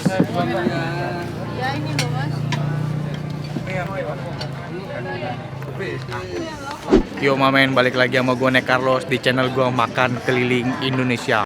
Ya ini loh mas. Yo mamen, balik lagi sama gue Nek Carlos di channel gue Makan Keliling Indonesia.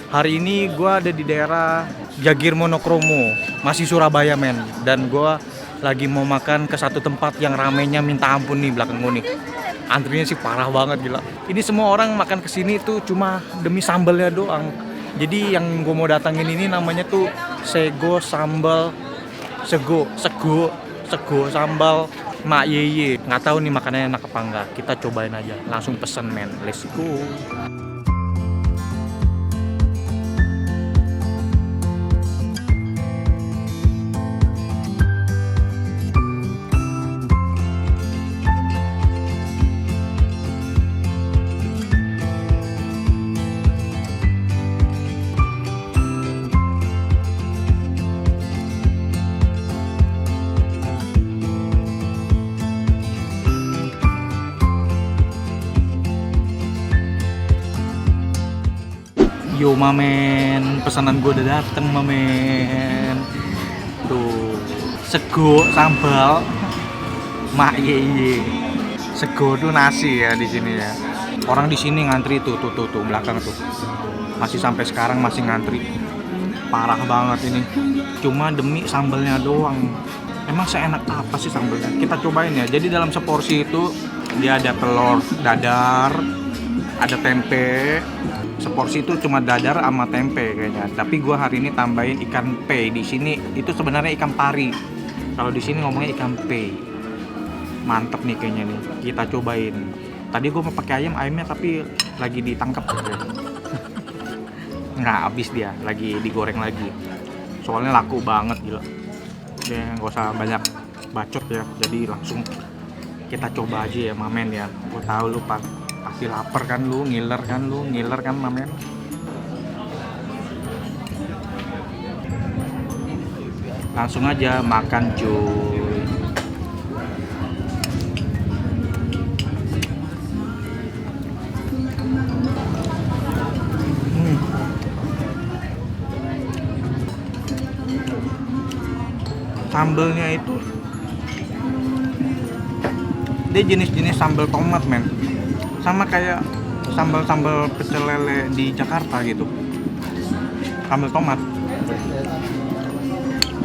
Hari ini gue ada di daerah Jagir Monokromo, masih Surabaya men. Dan gue lagi mau makan ke satu tempat yang ramenya minta ampun nih belakang gue nih. Antrinya sih parah banget gila. Ini semua orang makan kesini tuh cuma demi sambalnya doang. Jadi yang gue mau datangin ini namanya tuh Sego Sambal Sego Sambal Mak Yeye. Nggak tahu nih makanannya enak apa enggak. Kita cobain aja. Langsung pesen men. Let's go. Yo mamen, pesanan gue udah dateng mamen. Tuh, sego sambal Mak Yeye. Sego tuh nasi ya di sini ya. Orang di sini ngantri tuh belakang tuh. Masih sampai sekarang masih ngantri. Parah banget ini. Cuma demi sambalnya doang. Emang seenak apa sih sambalnya? Kita cobain ya. Jadi dalam seporsi itu dia ada telur dadar, ada tempe. Seporsi itu cuma dadar sama tempe kayaknya. Tapi gua hari ini tambahin ikan pe. Di sini itu sebenarnya ikan pari. Kalau di sini ngomongnya ikan pe. Mantep nih kayaknya nih. Kita cobain. Tadi gua mau pakai ayamnya tapi lagi ditangkap aja. Nggak habis dia, lagi digoreng lagi. Soalnya laku banget gila. Ya nggak usah banyak bacot ya. Jadi langsung kita coba aja ya mamen ya. Gua tahu lu pasti lapar kan lu, ngiler kan mamen. Langsung aja makan cuy. Sambelnya itu dia jenis-jenis sambal tomat men. Sama kayak sambal pecel lele di Jakarta gitu. Sambal tomat.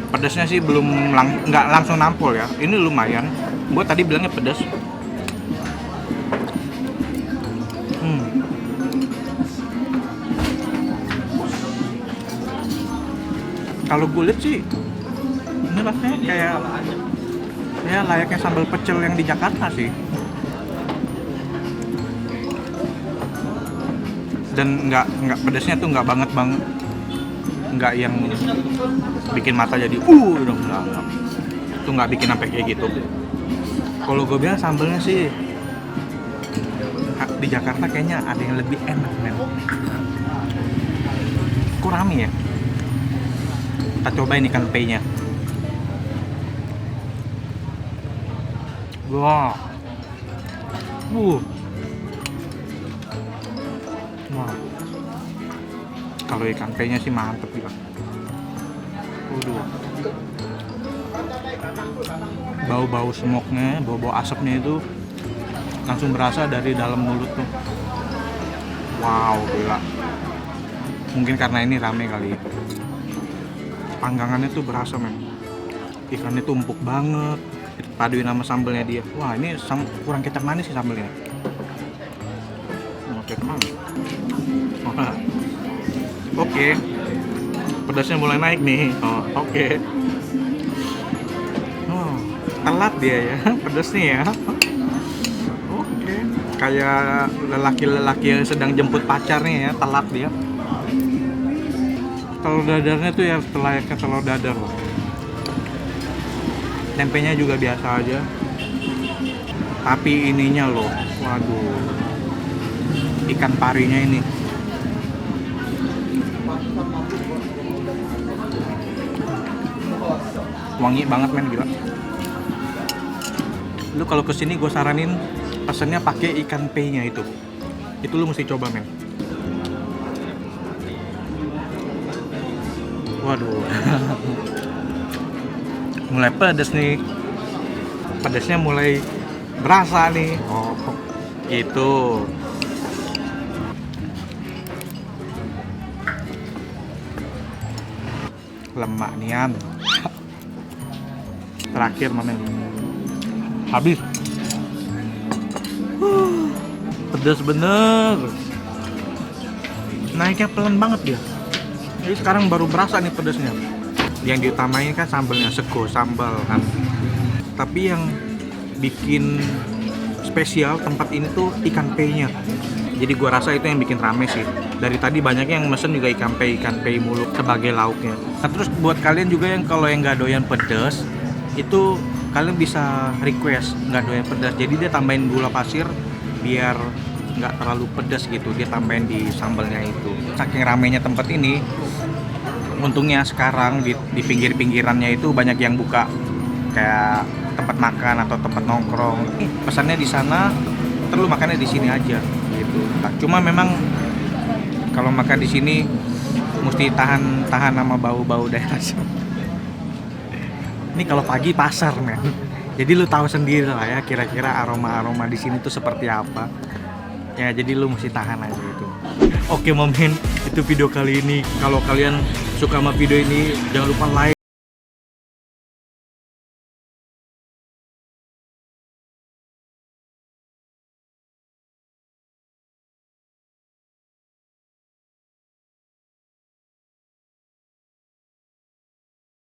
Pedasnya sih belum nggak langsung nampol ya. Ini lumayan. Gue tadi bilangnya pedas. Kalau gue lihat sih ini rasanya kayak ya layaknya sambal pecel yang di Jakarta sih. Dan nggak pedasnya tuh nggak banget bang, nggak yang bikin mata jadi dong, nggak itu nggak bikin sampai kayak gitu. Kalau gue bilang sambalnya sih di Jakarta kayaknya ada yang lebih enak men. Kurang ya. Kita cobain ikan pe-nya. Wow. Wah, kalau ikan pe-nya sih mantep juga. Bau-bau smoke-nya, bau-bau asapnya itu langsung berasa dari dalam mulut tuh. Wow, gila. Mungkin karena ini rame kali. Panggangannya tuh berasa men. Ikannya tuh empuk banget. Paduin sama sambelnya dia. Wah, ini kurang kecap manis sih sambelnya. Oke, kemana? Oke. Pedasnya mulai naik nih. Oke. Telat dia ya, pedasnya ya. Oke. Kayak lelaki-lelaki yang sedang jemput pacarnya ya, telat dia. Telur dadarnya tuh ya layaknya telur dadar loh. Tempenya juga biasa aja. Tapi ininya loh, waduh. Ikan parinya ini. Wangi banget men, gila. Lu kalau kesini gue saranin pesennya pakai ikan pei-nya itu lu mesti coba men. Waduh. Mulai pedas nih, pedasnya mulai berasa nih. Oh gitu. Lemak nian. Terakhir mamen, habis. Pedas bener, naiknya pelan banget dia. Jadi sekarang baru berasa nih pedasnya. Yang diutamain kan sambalnya, sego sambal kan. Tapi yang bikin spesial tempat ini tuh ikan pei-nya. Jadi gua rasa itu yang bikin rame sih. Dari tadi banyak yang mesen juga ikan pei mulu sebagai lauknya. Nah, terus buat kalian juga yang kalau yang nggak doyan pedas, itu kalian bisa request nggak doyan pedas. Jadi dia tambahin gula pasir biar nggak terlalu pedas gitu. Dia tambahin di sambalnya itu. Saking ramenya tempat ini, untungnya sekarang di pinggir-pinggirannya itu banyak yang buka kayak tempat makan atau tempat nongkrong. Pesannya di sana, terus makannya di sini aja gitu. Nah, cuma memang kalau makan di sini mesti tahan sama bau-bau daerah sini. Ini kalau pagi pasar men. Jadi lu tahu sendiri lah ya kira-kira aroma di sini tuh seperti apa. Ya jadi lu mesti tahan aja gitu. Oke momen, itu video kali ini. Kalau kalian suka sama video ini jangan lupa like